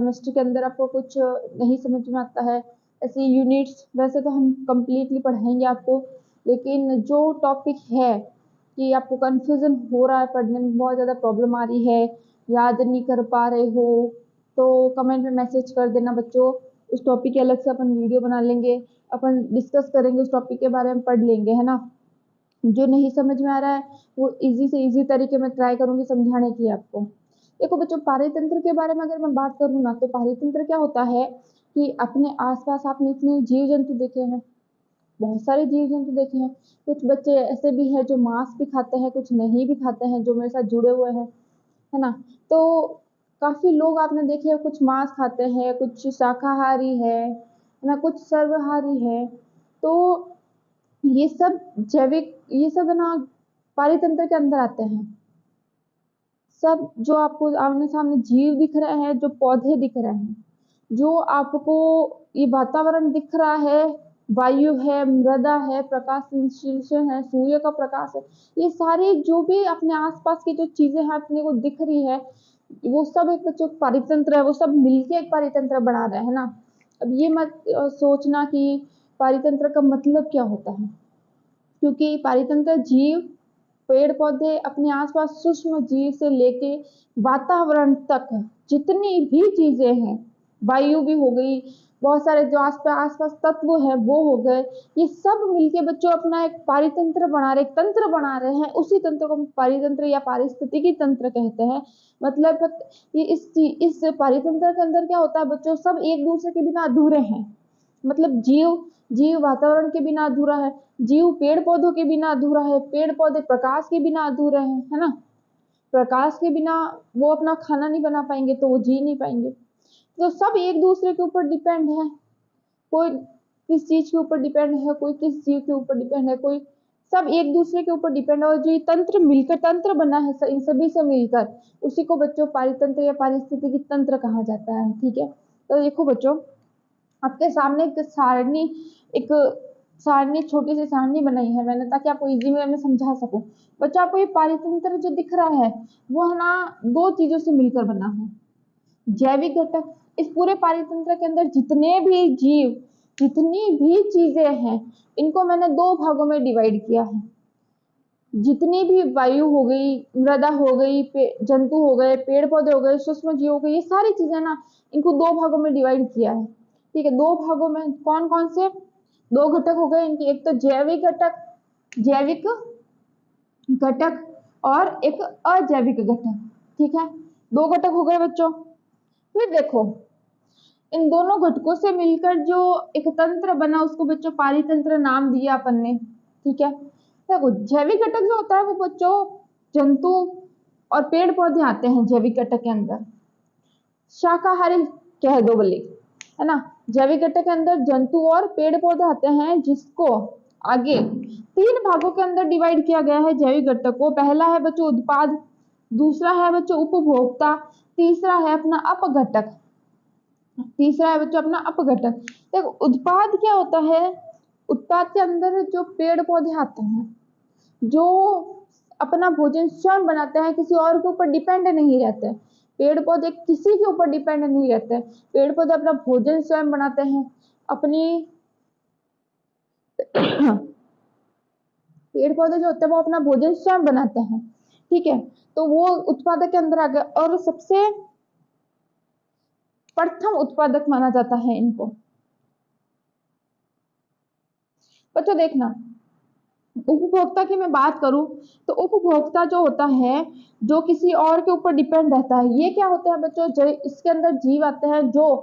Chemistry के अंदर आपको कुछ नहीं समझ में आता है, ऐसे यूनिट्स वैसे तो हम कंप्लीटली पढ़ाएंगे आपको, लेकिन जो टॉपिक है कि आपको कंफ्यूजन हो रहा है, पढ़ने में बहुत ज़्यादा प्रॉब्लम आ रही है, याद नहीं कर पा रहे हो, तो कमेंट में मैसेज कर देना बच्चों। उस टॉपिक के अलग से अपन वीडियो बना लेंगे, अपन डिस्कस करेंगे, उस टॉपिक के बारे में पढ़ लेंगे, है ना। जो नहीं समझ में आ रहा है वो इजी से इजी तरीके में ट्राई करूंगी समझाने की आपको। देखो बच्चों, पारितंत्र के बारे में अगर मैं बात करूँ ना, तो पारितंत्र क्या होता है कि अपने आसपास आपने इतने जीव जंतु देखे हैं, बहुत सारे जीव जंतु देखे हैं। कुछ बच्चे ऐसे भी हैं जो मांस भी खाते हैं, कुछ नहीं भी खाते हैं, जो मेरे साथ जुड़े हुए हैं, है ना। तो काफी लोग आपने देखे हैं, कुछ मांस खाते हैं, कुछ शाकाहारी है ना, कुछ सर्वहारी है। तो ये सब जैविक, ये सब है ना पारितंत्र के अंदर आते हैं। सब जो आपको आमने सामने जीव दिख रहे हैं, जो पौधे दिख रहे हैं, जो आपको ये वातावरण दिख रहा है, वायु है, मृदा है, प्रकाश संश्लेषण है, सूर्य का प्रकाश है, ये सारे जो भी अपने आसपास की जो चीजें हैं अपने को दिख रही है, वो सब एक जो पारितंत्र है, वो सब मिलके एक पारितंत्र बना रहे हैं ना। अब ये मत सोचना कि पारितंत्र का मतलब क्या होता है, क्योंकि पारितंत्र जीव, पेड़ पौधे, अपने आसपास सूक्ष्म जीव से लेके वातावरण तक जितनी भी चीजें हैं, वायु भी हो गई, बहुत सारे जो आसपास तत्व है वो हो गए, ये सब मिलके बच्चों अपना एक पारितंत्र बना रहे, एक तंत्र बना रहे हैं। उसी तंत्र को पारितंत्र या पारिस्थितिकी तंत्र कहते हैं। मतलब ये इस पारितंत्र के अंदर क्या होता है बच्चों, सब एक दूसरे के बिना अधूरे हैं। मतलब जीव जीव वातावरण के बिना अधूरा है, जीव पेड़ पौधों के बिना अधूरा है, पेड़ पौधे प्रकाश के बिना अधूरे हैं, है ना। प्रकाश के बिना वो अपना खाना नहीं बना पाएंगे, तो वो जी नहीं पाएंगे। तो सब एक दूसरे के ऊपर डिपेंड है, कोई किस चीज के ऊपर डिपेंड है, कोई किस जीव के ऊपर डिपेंड है, कोई सब एक दूसरे के ऊपर डिपेंड है। और जो ये तंत्र मिलकर तंत्र बना है इन सभी से मिलकर, उसी को बच्चों पारितंत्र या पारिस्थितिकी तंत्र कहा जाता है। ठीक है, तो देखो बच्चों, आपके सामने एक सारणी, छोटी सी सारणी बनाई है मैंने, ताकि आपको इजी वे में समझा सकूं। बच्चों, आपको ये पारितंत्र जो दिख रहा है वो है ना दो चीजों से मिलकर बना है, जैविक घटक। इस पूरे पारितंत्र के अंदर जितने भी जीव, जितनी भी चीजें हैं, इनको मैंने दो भागों में डिवाइड किया है। जितनी भी वायु हो गई, मृदा हो गई, जंतु हो गए, पेड़ पौधे हो गए, सूक्ष्म जीव हो गए, ये सारी चीजें ना, इनको दो भागों में डिवाइड किया है। ठीक है, दो भागों में कौन कौन से दो घटक हो गए इनके, एक तो जैविक घटक, जैविक घटक, और एक अजैविक घटक। ठीक है, दो घटक हो गए बच्चों। फिर देखो, इन दोनों घटकों से मिलकर जो एक तंत्र बना, उसको बच्चों पारितंत्र नाम दिया अपन ने। ठीक है, देखो जैविक घटक जो होता है वो बच्चों जंतु और पेड़ पौधे आते हैं जैविक घटक के अंदर, शाकाहारी कह दो बोले, है ना। जैविक घटक के अंदर जंतु और पेड़ पौधे आते हैं, जिसको आगे तीन भागों के अंदर डिवाइड किया गया है जैविक घटक को। पहला है बच्चों उत्पाद, दूसरा है बच्चों उपभोक्ता, तीसरा है अपना अपघटक, तीसरा है बच्चों अपना अपघटक। देखो उत्पाद क्या होता है, उत्पाद के अंदर जो पेड़ पौधे आते हैं, जो अपना भोजन स्वयं बनाते हैं, किसी और के ऊपर डिपेंड नहीं रहते। पेड़ पौधे किसी के ऊपर डिपेंड नहीं रहते, पेड़ पौधे अपना भोजन स्वयं बनाते हैं, अपनी पेड़ पौधे जो होते हैं वो अपना भोजन स्वयं बनाते हैं। ठीक है, तो वो उत्पादक के अंदर आ गया, और सबसे प्रथम उत्पादक माना जाता है इनको। बच्चों देखना, उपभोक्ता की मैं बात करूं तो उपभोक्ता जो होता है, जो किसी और के ऊपर डिपेंड रहता है, ये क्या होता है बच्चों, इसके अंदर जीव आते हैं जो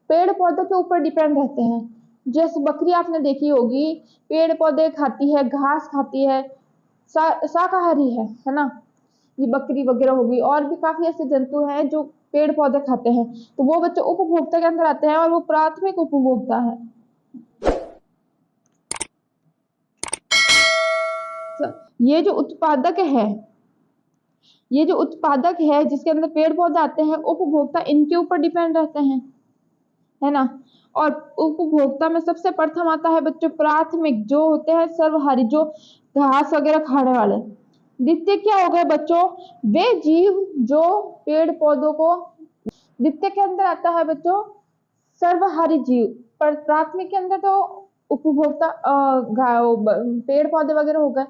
पेड़ पौधों के ऊपर डिपेंड रहते हैं। जैसे बकरी आपने देखी होगी, पेड़ पौधे खाती है, घास खाती है, शाकाहारी है ना, ये बकरी वगैरह होगी। और भी काफी ऐसे जंतु हैं जो पेड़ पौधे खाते हैं, तो वो बच्चे उपभोक्ता के अंदर आते हैं, और वो प्राथमिक उपभोक्ता है। ये जो उत्पादक है, ये जो उत्पादक है जिसके अंदर पेड़ पौधे आते हैं, उपभोक्ता इनके ऊपर डिपेंड रहते हैं, है ना। और उपभोक्ता में सबसे प्रथम आता है बच्चों प्राथमिक, जो होते हैं सर्वहारी, जो घास वगैरह खाने वाले। द्वितीय क्या हो गए बच्चों, वे जीव जो पेड़ पौधों को द्वितीय के अंदर आता है बच्चों सर्वहारी जीव। पर प्राथमिक के अंदर तो उपभोक्ता पेड़ पौधे वगैरह हो गए।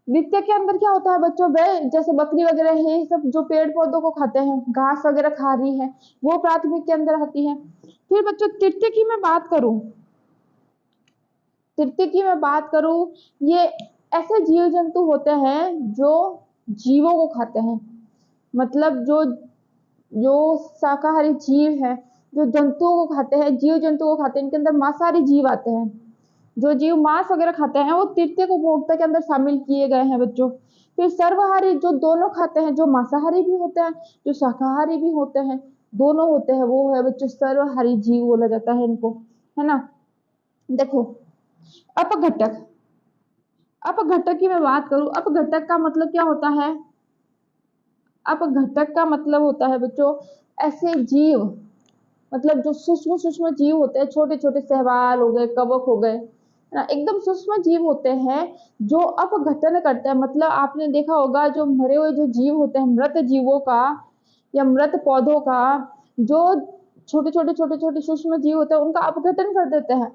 द्वितीय के अंदर क्या होता है बच्चों, वे जैसे बकरी वगैरह है, ये सब जो पेड़ पौधों को खाते हैं, घास वगैरह खा रही है, वो प्राथमिक के अंदर आती है। फिर बच्चों तृतीय की मैं बात करूं, तृतीय की मैं बात करूं, ये ऐसे जीव जंतु होते हैं जो जीवों को खाते हैं। मतलब जो जो शाकाहारी जीव है, जो जंतुओं को खाते हैं, जीव जंतुओं को खाते हैं, इनके अंदर मांसाहारी जीव आते हैं। जो जीव मांस वगैरह खाते हैं वो तृतीय उपभोक्ता के अंदर शामिल किए गए हैं बच्चों। फिर सर्वहारी जो दोनों खाते हैं, जो मांसाहारी भी होते हैं, जो शाकाहारी भी होते हैं, दोनों होते हैं, वो है बच्चों सर्वहारी जीव बोला जाता है इनको, है ना। देखो अपघटक, अपघटक की मैं बात करूं, अपघटक का मतलब क्या होता है? अपघटक का मतलब होता है बच्चों ऐसे जीव, मतलब जो सूक्ष्म सूक्ष्म जीव होते हैं, छोटे छोटे शैवाल हो गए, कवक हो गए, है ना, एकदम सूक्ष्म जीव होते हैं जो अपघटन करते हैं। मतलब आपने देखा होगा जो मरे हुए जो जीव होते हैं, मृत जीवों का या मृत पौधों का, जो छोटे छोटे सूक्ष्म जीव होते हैं उनका अपघटन कर देते हैं,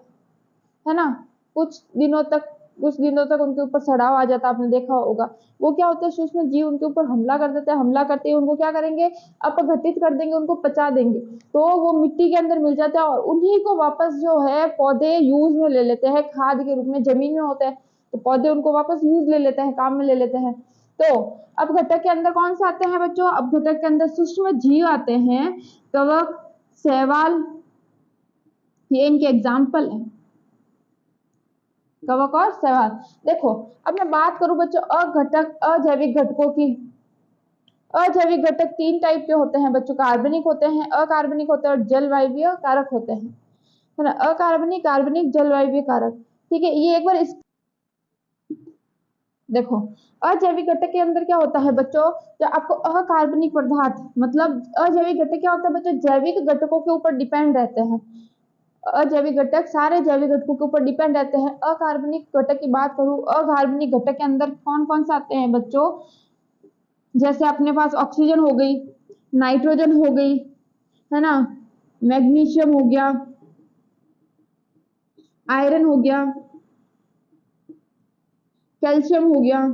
है ना। कुछ दिनों तक उनके ऊपर सड़ाव आ जाता है, आपने देखा होगा। वो क्या होता है, सूक्ष्म जीव उनके ऊपर हमला कर देते हैं, हमला करते ही उनको क्या करेंगे, अपघटित कर देंगे, उनको पचा देंगे, तो वो मिट्टी के अंदर मिल जाता है और उन्हीं को वापस जो है पौधे यूज में ले लेते हैं, खाद के रूप में। जमीन में होते हैं तो पौधे उनको वापस यूज ले लेते हैं, काम में ले लेते हैं। तो अपघटक के अंदर कौन से आते हैं बच्चों? अपघटक के अंदर सूक्ष्म जीव आते हैं, कवक, शैवाल, ये इनके एग्जाम्पल है, कवक और शैवाल। देखो अब मैं बात करूं बच्चों अघटक अजैविक घटकों की। अजैविक घटक तीन टाइप के होते हैं बच्चों, कार्बनिक होते हैं, अकार्बनिक होते हैं और जलवायवीय कारक होते हैं, है ना। अकार्बनिक, कार्बनिक, जलवायवीय कारक, ठीक है। ये एक बार देखो अजैविक घटक के अंदर क्या होता है बच्चों, जो आपको अकार्बनिक पदार्थ, मतलब अजैविक घटक क्या होता है बच्चों, जैविक घटकों के ऊपर डिपेंड रहते हैं। अजैविक घटक सारे जैविक घटकों के ऊपर डिपेंड रहते हैं। अकार्बनिक घटक की बात करूं, अकार्बनिक घटक के अंदर कौन कौन से आते हैं बच्चों, जैसे अपने पास ऑक्सीजन हो गई, नाइट्रोजन हो गई, है ना, मैग्नीशियम हो गया, आयरन हो गया, कैल्शियम हो गया,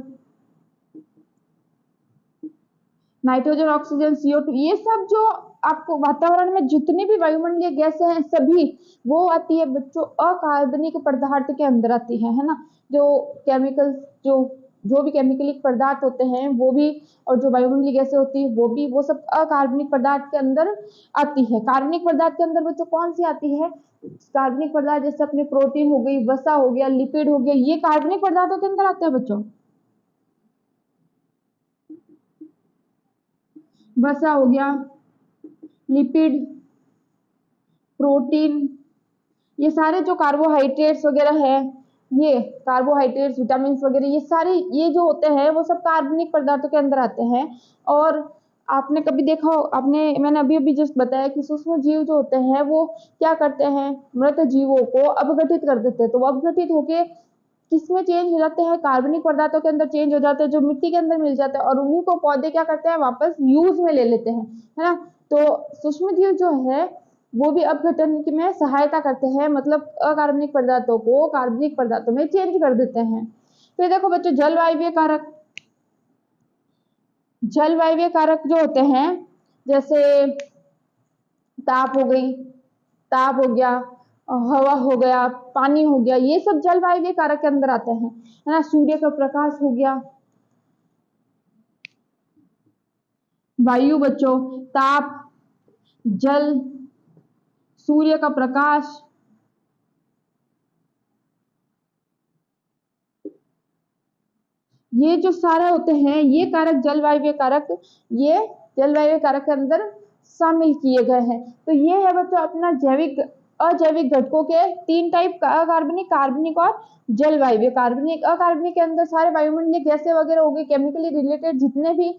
नाइट्रोजन, ऑक्सीजन, CO2, ये सब जो आपको वातावरण में जितनी भी वायुमंडलीय गैसें हैं सभी वो आती है बच्चों अकार्बनिक पदार्थ के अंदर आती है ना। जो केमिकल्स, जो भी केमिकली पदार्थ होते हैं वो भी, और जो वायुमंडलीय गैसें होती है वो भी, वो सब अकार्बनिक पदार्थ के अंदर आती है। कार्बनिक पदार्थ के अंदर बच्चों कौन सी आती है? कार्बनिक पदार्थ जैसे अपने प्रोटीन हो गई, वसा हो गया, लिपिड हो गया, ये कार्बनिक पदार्थों के अंदर आते हैं बच्चों। वसा हो गया, लिपिड, प्रोटीन, ये सारे जो कार्बोहाइड्रेट्स वगैरह है, ये कार्बोहाइड्रेट्स, विटामिन वगैरह, ये सारे ये जो होते हैं वो सब कार्बनिक पदार्थों के अंदर आते हैं। और आपने कभी देखा हो, मैंने अभी अभी जस्ट बताया कि सूक्ष्म जीव जो होते हैं वो क्या करते हैं, मृत जीवों को अपघटित कर देते हैं। तो वो अपघटित होके किसमें चेंज हो जाते हैं, कार्बनिक पदार्थों के अंदर चेंज हो जाते हैं, जो मिट्टी के अंदर मिल जाते हैं, और उन्हीं को पौधे क्या करते हैं, वापस यूज में ले लेते हैं, है ना। तो सूक्ष्म जीव जो है वो भी अपघटन में सहायता करते हैं, मतलब अकार्बनिक पदार्थों को कार्बनिक पदार्थों में चेंज कर देते हैं। फिर देखो बच्चों जलवायवीय कारक, जलवायवीय कारक जो होते हैं जैसे ताप हो गई, ताप हो गया, हवा हो गया, पानी हो गया, ये सब जलवायवीय कारक के अंदर आते हैं, है ना। सूर्य का प्रकाश हो गया, वायु बच्चों, ताप, जल, सूर्य का प्रकाश, ये जो सारे होते हैं ये कारक जलवायु कारक, ये जलवायु कारक के अंदर शामिल किए गए हैं। तो ये है बच्चों अपना जैविक अजैविक घटकों के तीन टाइप, अकार्बनिक, कार्बनिक और जलवायु। कार्बनिक, अकार्बनिक के अंदर सारे वायुमंडलीय गैसें वगैरह हो गई, केमिकली रिलेटेड जितने भी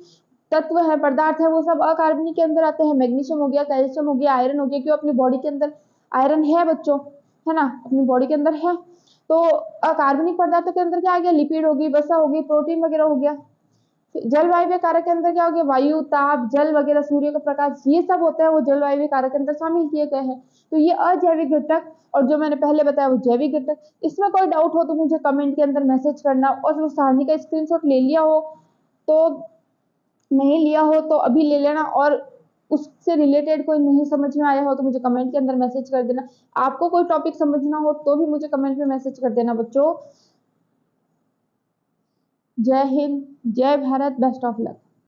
तत्व है, पदार्थ है, वो सब अकार्बनिक के अंदर आते हैं। मैग्नीशियम हो गया, कैल्शियम हो गया, आयरन हो गया, क्यों अपनी बॉडी के अंदर आयरन है बच्चों, है ना, अपनी बॉडी के अंदर है। तो अकार्बनिक पदार्थों के अंदर क्या आ गया, लिपिड होगी, वसा होगी, प्रोटीन वगैरह हो गया। जलवायु कारक के अंदर क्या हो गया, वायु, ताप, जल वगैरह, सूर्य का प्रकाश, ये सब होता है वो जलवायु कारक के अंदर शामिल किए गए हैं। तो ये अजैविक घटक और जो मैंने पहले बताया वो जैविक घटक। इसमें कोई डाउट हो तो मुझे कमेंट के अंदर मैसेज करना, और वो सारणी का स्क्रीनशॉट ले लिया हो तो, नहीं लिया हो तो अभी ले लेना, और उससे रिलेटेड कोई नहीं समझ में आया हो तो मुझे कमेंट के अंदर मैसेज कर देना। आपको कोई टॉपिक समझना हो तो भी मुझे कमेंट में मैसेज कर देना बच्चों। जय हिंद, जय भारत, बेस्ट ऑफ लक।